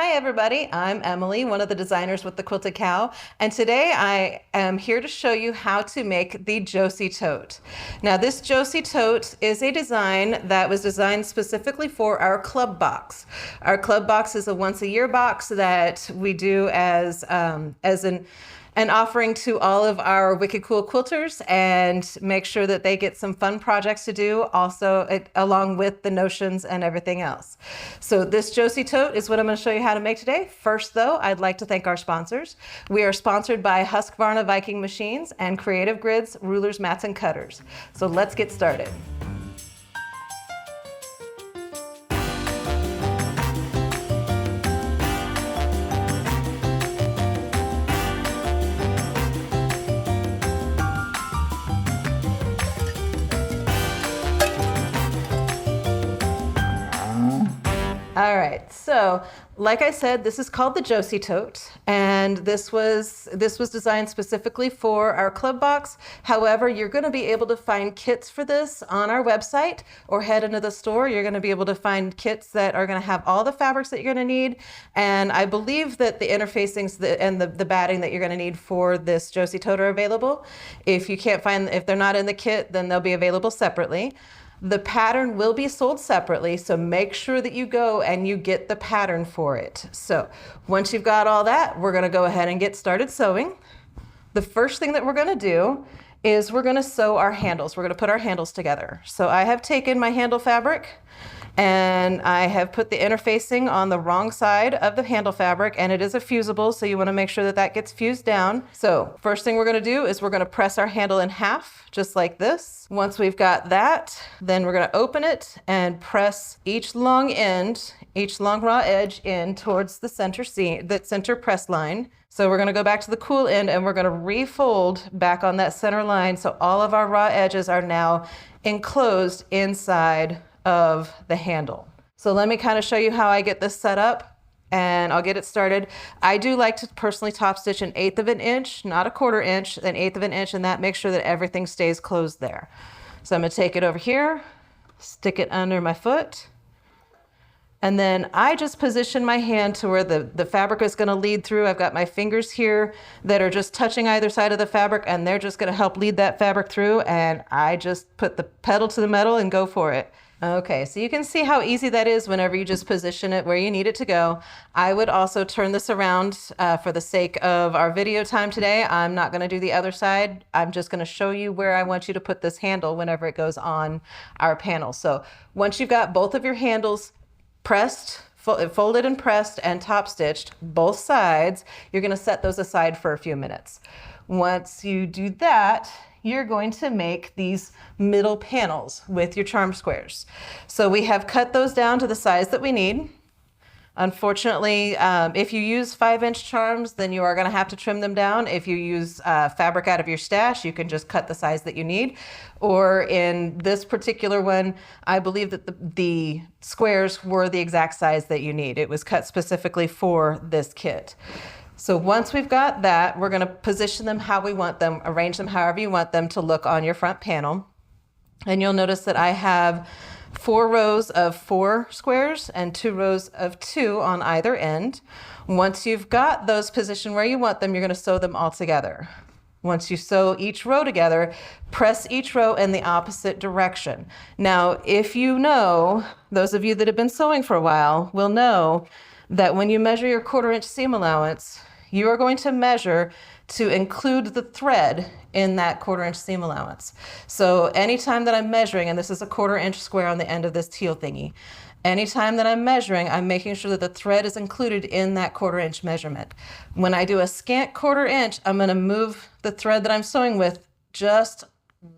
Hi everybody, I'm Emily, one of the designers with the Quilted Cow, and today I am here to show you how to make the Josey Tote. Now this Josey Tote is a design that was designed specifically for our club box. Our club box is a once a year box that we do as an offering to all of our wicked cool quilters and make sure that they get some fun projects to do also along with the notions and everything else. So this Josey Tote is what I'm going to show you how to make today. First though, I'd like to thank our sponsors. We are sponsored by Husqvarna Viking Machines and Creative Grids, Rulers, Mats, and Cutters. So let's get started. All right, so like I said, this is called the Josey Tote, and this was designed specifically for our club box. However, you're going to be able to find kits for this on our website or head into the store. You're going to be able to find kits that are going to have all the fabrics that you're going to need, and I believe that the interfacings and the batting that you're going to need for this Josey Tote are available. If they're not in the kit, then they'll be available separately. The pattern will be sold separately, so make sure that you go and you get the pattern for it. So once you've got all that, we're gonna go ahead and get started sewing. The first thing that we're gonna do is we're gonna sew our handles. We're gonna put our handles together. So I have taken my handle fabric and I have put the interfacing on the wrong side of the handle fabric, and it is a fusible, so you want to make sure that that gets fused down. So first thing we're going to do is we're going to press our handle in half, just like this. Once we've got that, then we're going to open it and press each long raw edge in towards the center seam, the center press line. So we're going to go back to the cool end and we're going to refold back on that center line, so all of our raw edges are now enclosed inside of the handle. So let me kind of show you how I get this set up and I'll get it started. I do like to personally top stitch 1/8 of an inch, not 1/4 inch, 1/8 of an inch, and that makes sure that everything stays closed there. So I'm going to take it over here, stick it under my foot, and then I just position my hand to where the fabric is going to lead through. I've got my fingers here that are just touching either side of the fabric, and they're just going to help lead that fabric through, and I just put the pedal to the metal and go for it. Okay, so you can see how easy that is whenever you just position it where you need it to go. I would also turn this around for the sake of our video time today. I'm not going to do the other side. I'm just going to show you where I want you to put this handle whenever it goes on our panel. So once you've got both of your handles pressed, folded and pressed and top stitched, both sides, you're going to set those aside for a few minutes. Once you do that, you're going to make these middle panels with your charm squares. So we have cut those down to the size that we need. Unfortunately, if you use 5-inch charms, then you are going to have to trim them down. If you use fabric out of your stash, you can just cut the size that you need. Or in this particular one, I believe that the squares were the exact size that you need. It was cut specifically for this kit. So once we've got that, we're going to position them how we want them, arrange them however you want them to look on your front panel. And you'll notice that I have 4 rows of 4 squares and 2 rows of 2 on either end. Once you've got those positioned where you want them, you're going to sew them all together. Once you sew each row together, press each row in the opposite direction. Now, if you know, those of you that have been sewing for a while will know that when you measure your 1/4 inch seam allowance, you are going to measure to include the thread in that 1/4 inch seam allowance. So anytime that I'm measuring, and this is a 1/4 inch square on the end of this teal thingy, anytime that I'm measuring, I'm making sure that the thread is included in that 1/4 inch measurement. When I do a scant 1/4 inch, I'm going to move the thread that I'm sewing with just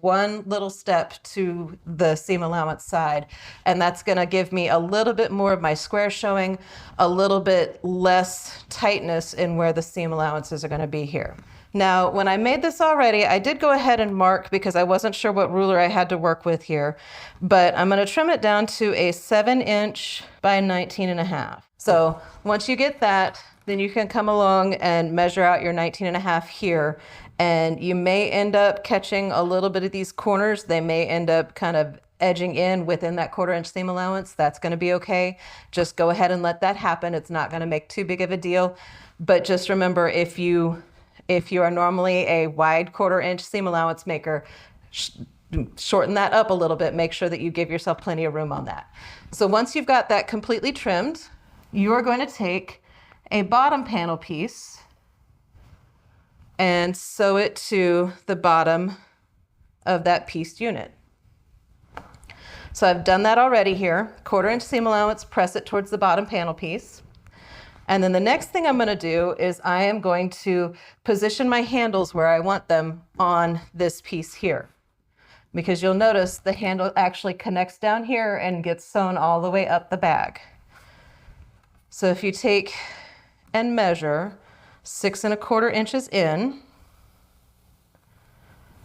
one little step to the seam allowance side, and that's going to give me a little bit more of my square showing, a little bit less tightness in where the seam allowances are going to be here. Now, when I made this already, I did go ahead and mark because I wasn't sure what ruler I had to work with here, but I'm going to trim it down to a 7-inch by 19.5. So once you get that, then you can come along and measure out your 19.5 here. And you may end up catching a little bit of these corners. They may end up kind of edging in within that 1/4 inch seam allowance, that's going to be okay. Just go ahead and let that happen. It's not going to make too big of a deal. But just remember, if you are normally a wide 1/4 inch seam allowance maker, shorten that up a little bit. Make sure that you give yourself plenty of room on that. So once you've got that completely trimmed, you are going to take a bottom panel piece and sew it to the bottom of that pieced unit. So I've done that already here. 1/4 inch seam allowance, press it towards the bottom panel piece. And then the next thing I'm going to do is I am going to position my handles where I want them on this piece here. Because you'll notice the handle actually connects down here and gets sewn all the way up the bag. So if you take and measure 6 1/4 inches in,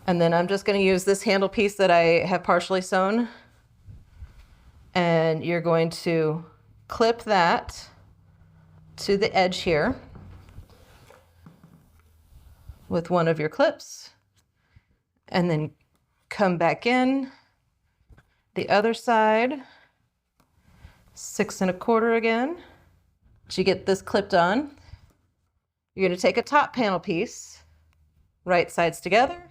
and then I'm just going to use this handle piece that I have partially sewn, and you're going to clip that to the edge here with one of your clips, and then come back in the other side, 6 1/4 again. To get this clipped on, you're going to take a top panel piece, right sides together.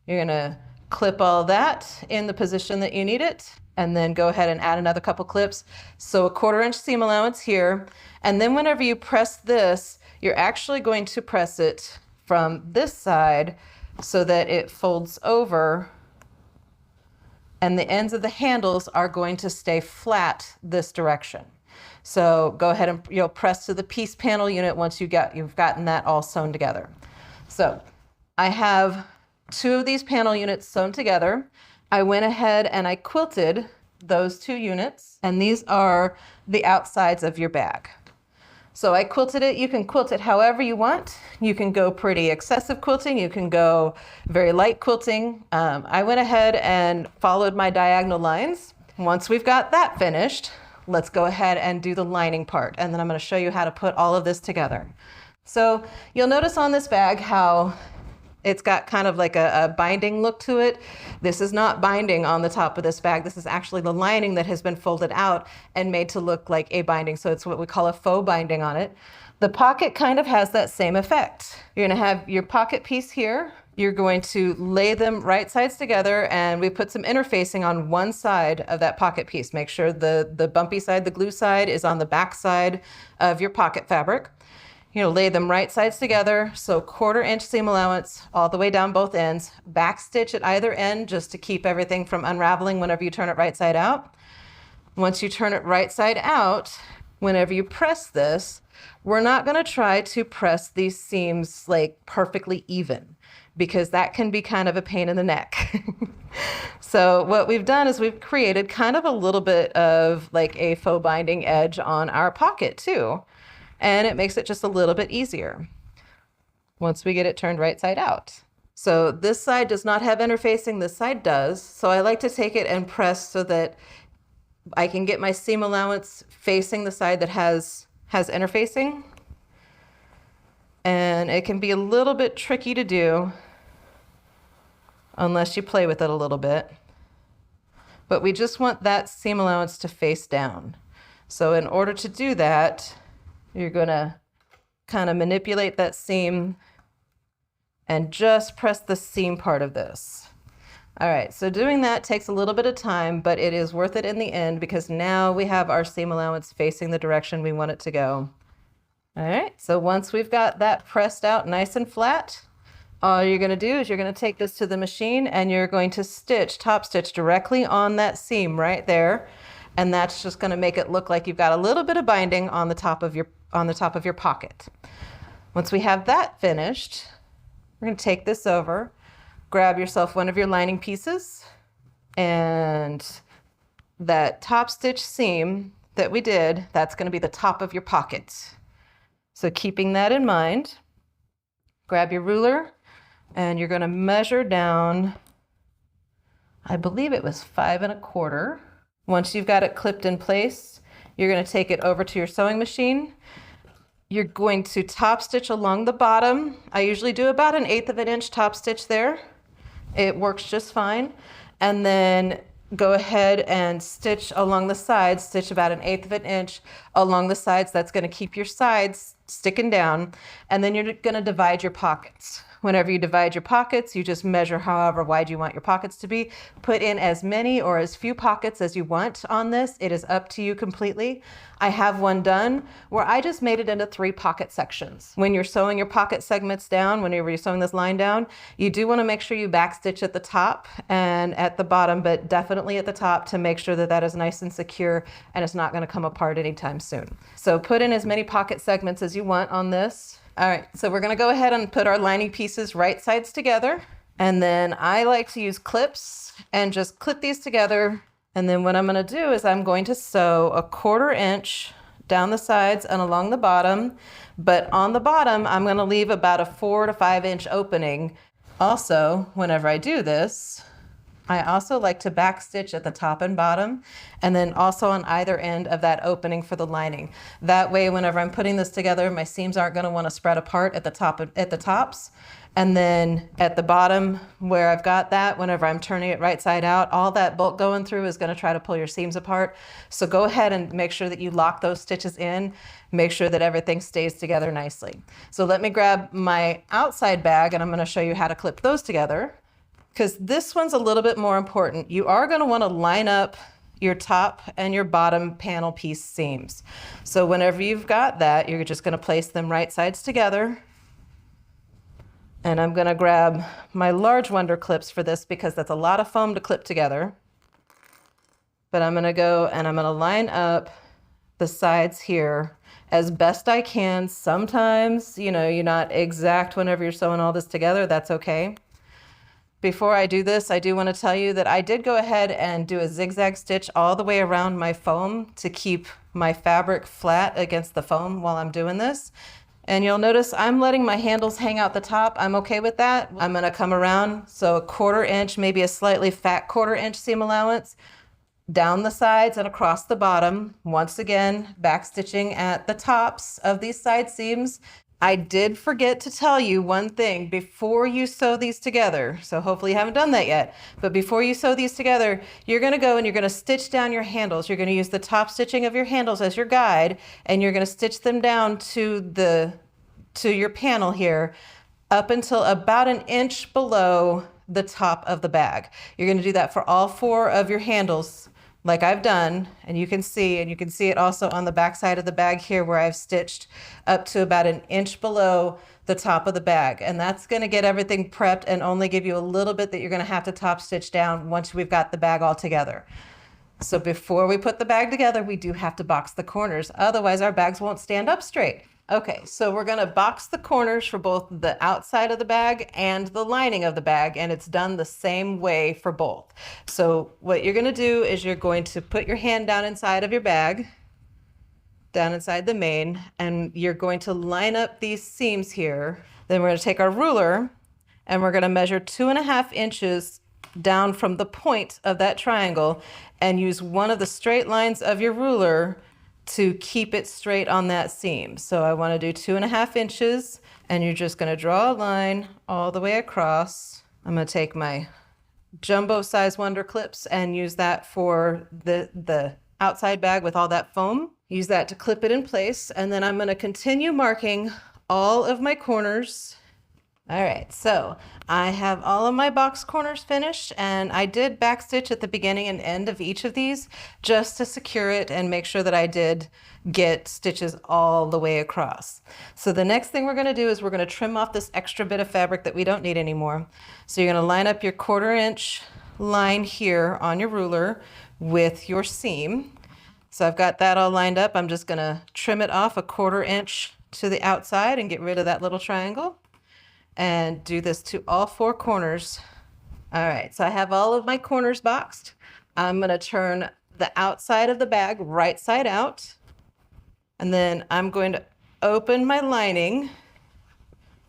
You're going to clip all that in the position that you need it, and then go ahead and add another couple clips. So a 1/4 inch seam allowance here. And then whenever you press this, you're actually going to press it from this side so that it folds over, and the ends of the handles are going to stay flat this direction. So go ahead and you'll press to the piece panel unit once you've gotten that all sewn together. So I have 2 of these panel units sewn together. I went ahead and I quilted those 2 units, and these are the outsides of your bag. So I quilted it. You can quilt it however you want. You can go pretty excessive quilting. You can go very light quilting. I went ahead and followed my diagonal lines. Once we've got that finished, let's go ahead and do the lining part. And then I'm going to show you how to put all of this together. So you'll notice on this bag how it's got kind of like a binding look to it. This is not binding on the top of this bag. This is actually the lining that has been folded out and made to look like a binding. So it's what we call a faux binding on it. The pocket kind of has that same effect. You're going to have your pocket piece here. You're going to lay them right sides together, and we put some interfacing on one side of that pocket piece. Make sure the bumpy side, the glue side, is on the back side of your pocket fabric. Lay them right sides together. So 1/4 inch seam allowance all the way down both ends. Back stitch at either end just to keep everything from unraveling whenever you turn it right side out. Once you turn it right side out, whenever you press this, we're not going to try to press these seams like perfectly even, because that can be kind of a pain in the neck. So what we've done is we've created kind of a little bit of like a faux binding edge on our pocket too. And it makes it just a little bit easier once we get it turned right side out. So this side does not have interfacing, this side does. So I like to take it and press so that I can get my seam allowance facing the side that has interfacing. And it can be a little bit tricky to do unless you play with it a little bit. But we just want that seam allowance to face down. So in order to do that, you're going to kind of manipulate that seam and just press the seam part of this. All right, so doing that takes a little bit of time, but it is worth it in the end because now we have our seam allowance facing the direction we want it to go. All right, so once we've got that pressed out nice and flat, all you're going to do is you're going to take this to the machine and you're going to top stitch directly on that seam right there. And that's just going to make it look like you've got a little bit of binding on the top of your pocket. Once we have that finished, we're going to take this over, grab yourself one of your lining pieces, and that top stitch seam that we did, that's going to be the top of your pocket. So keeping that in mind, grab your ruler and you're going to measure down, I believe it was 5 1/4. Once you've got it clipped in place, you're going to take it over to your sewing machine. You're going to top stitch along the bottom. I usually do about 1/8 of an inch top stitch there. It works just fine. And then go ahead and stitch along the sides, stitch about 1/8 of an inch along the sides. That's going to keep your sides sticking down. And then you're going to divide your pockets. Whenever you divide your pockets, you just measure however wide you want your pockets to be. Put in as many or as few pockets as you want on this. It is up to you completely. I have one done where I just made it into 3 pocket sections. When you're sewing your pocket segments down, whenever you're sewing this line down, you do want to make sure you backstitch at the top and at the bottom, but definitely at the top to make sure that that is nice and secure and it's not going to come apart anytime soon. So put in as many pocket segments as you want on this. All right, so we're gonna go ahead and put our lining pieces right sides together. And then I like to use clips and just clip these together. And then what I'm gonna do is I'm going to sew 1/4 inch down the sides and along the bottom. But on the bottom, I'm gonna leave about a 4 to 5 inch opening. Also, whenever I do this, I also like to backstitch at the top and bottom, and then also on either end of that opening for the lining. That way, whenever I'm putting this together, my seams aren't going to want to spread apart at the tops. And then at the bottom where I've got that, whenever I'm turning it right side out, all that bulk going through is going to try to pull your seams apart. So go ahead and make sure that you lock those stitches in. Make sure that everything stays together nicely. So let me grab my outside bag and I'm going to show you how to clip those together, because this one's a little bit more important. You are going to want to line up your top and your bottom panel piece seams. So whenever you've got that, you're just going to place them right sides together. And I'm going to grab my large Wonder clips for this because that's a lot of foam to clip together. But I'm going to go and I'm going to line up the sides here as best I can. Sometimes, you're not exact whenever you're sewing all this together. That's okay. Before I do this, I do want to tell you that I did go ahead and do a zigzag stitch all the way around my foam to keep my fabric flat against the foam while I'm doing this. And you'll notice I'm letting my handles hang out the top. I'm okay with that. I'm going to come around, so 1/4 inch, maybe a slightly fat 1/4 inch seam allowance down the sides and across the bottom. Once again, back stitching at the tops of these side seams. I did forget to tell you one thing before you sew these together. So hopefully you haven't done that yet. But before you sew these together, you're going to go and you're going to stitch down your handles. You're going to use the top stitching of your handles as your guide, and you're going to stitch them down to your panel here up until about 1 inch below the top of the bag. You're going to do that for all 4 of your handles, like I've done, and you can see it also on the back side of the bag here where I've stitched up to about 1 inch below the top of the bag. And that's going to get everything prepped and only give you a little bit that you're going to have to top stitch down once we've got the bag all together. So before we put the bag together, we do have to box the corners. Otherwise, our bags won't stand up straight. Okay, so we're going to box the corners for both the outside of the bag and the lining of the bag, and it's done the same way for both. So what you're going to do is you're going to put your hand down inside of your bag, down inside the main, and you're going to line up these seams here. Then we're going to take our ruler and we're going to measure 2.5 inches down from the point of that triangle and use one of the straight lines of your ruler to keep it straight on that seam. So I want to do 2.5 inches, and you're just going to draw a line all the way across. I'm going to take my jumbo size Wonder clips and use that for the outside bag with all that foam. Use that to clip it in place, and then I'm going to continue marking all of my corners. All right, so I have all of my box corners finished, and I did backstitch at the beginning and end of each of these just to secure it and make sure that I did get stitches all the way across. So the next thing we're going to do is we're going to trim off this extra bit of fabric that we don't need anymore. So you're going to line up your 1/4 inch line here on your ruler with your seam. So I've got that all lined up. I'm just going to trim it off 1/4 inch to the outside and get rid of that little triangle. And do this to all 4 corners. All right, so I have all of my corners boxed. I'm going to turn the outside of the bag right side out. And then I'm going to open my lining,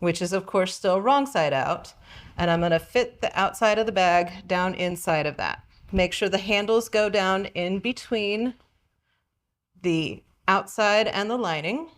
which is of course still wrong side out. And I'm going to fit the outside of the bag down inside of that. Make sure the handles go down in between the outside and the lining.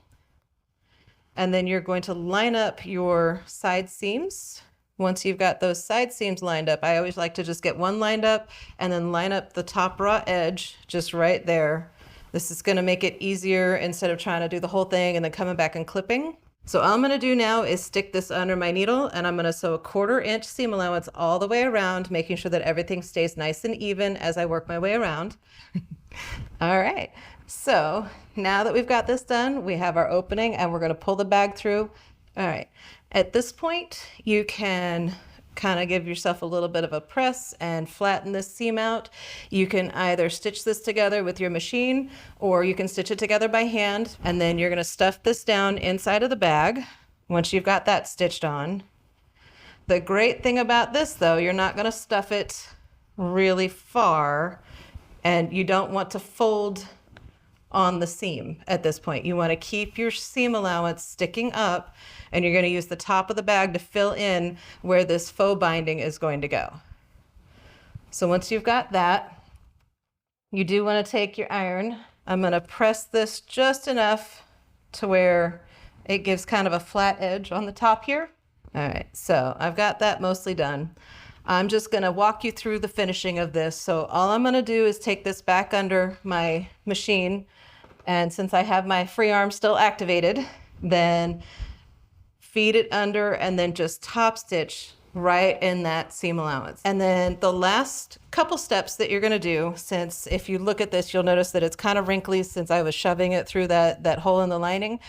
And then you're going to line up your side seams once you've got those side seams lined up, I always like to just get one lined up and then line up the top raw edge just right there. This is gonna make it easier instead of trying to do the whole thing and then coming back and clipping. So all I'm gonna do now is stick this under my needle, and I'm gonna sew a 1/4 inch seam allowance all the way around, making sure that everything stays nice and even as I work my way around. All right, so now that we've got this done, we have our opening and we're gonna pull the bag through. All right, at this point, you can kind of give yourself a little bit of a press and flatten this seam out. You can either stitch this together with your machine, or you can stitch it together by hand, and then you're gonna stuff this down inside of the bag once you've got that stitched on. The great thing about this though, you're not gonna stuff it really far, and you don't want to fold on the seam at this point. You want to keep your seam allowance sticking up, and you're going to use the top of the bag to fill in where this faux binding is going to go. So once you've got that, you do want to take your iron. I'm going to press this just enough to where it gives kind of a flat edge on the top here. All right, so I've got that mostly done. I'm just going to walk you through the finishing of this. So all I'm going to do is take this back under my machine, and since I have my free arm still activated, then feed it under and then just top stitch right in that seam allowance. And then the last couple steps that you're going to do, since if you look at this, you'll notice that it's kind of wrinkly since I was shoving it through that hole in the lining.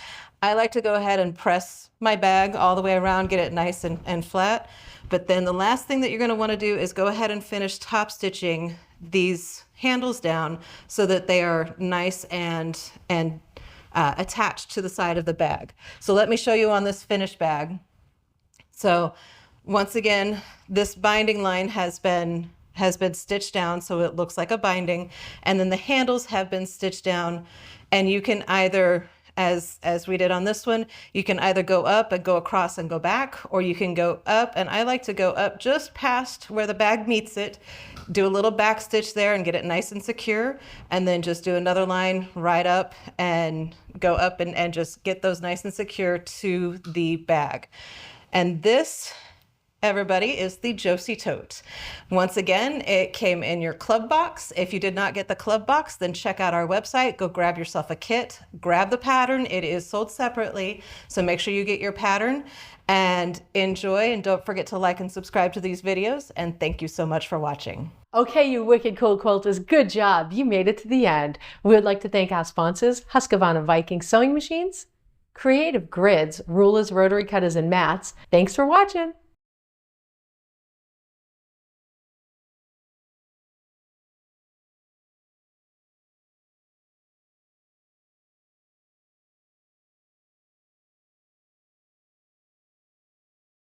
I like to go ahead and press my bag all the way around, get it nice and flat. But then the last thing that you're going to want to do is go ahead and finish top stitching these handles down so that they are nice and attached to the side of the bag. So let me show you on this finished bag. So once again, this binding line has been stitched down so it looks like a binding, and then the handles have been stitched down, and you can either, as we did on this one, you can either go up and go across and go back, or you can go up, and I like to go up just past where the bag meets it, do a little back stitch there and get it nice and secure, and then just do another line right up and go up and just get those nice and secure to the bag. And this, everybody, is the Josey Tote. Once again, it came in your club box. If you did not get the club box, then check out our website, go grab yourself a kit, grab the pattern. It is sold separately, so make sure you get your pattern and enjoy, and don't forget to like and subscribe to these videos, and thank you so much for watching. Okay, you wicked cool quilters, good job. You made it to the end. We would like to thank our sponsors, Husqvarna Viking Sewing Machines, Creative Grids, rulers, rotary cutters, and mats. Thanks for watching.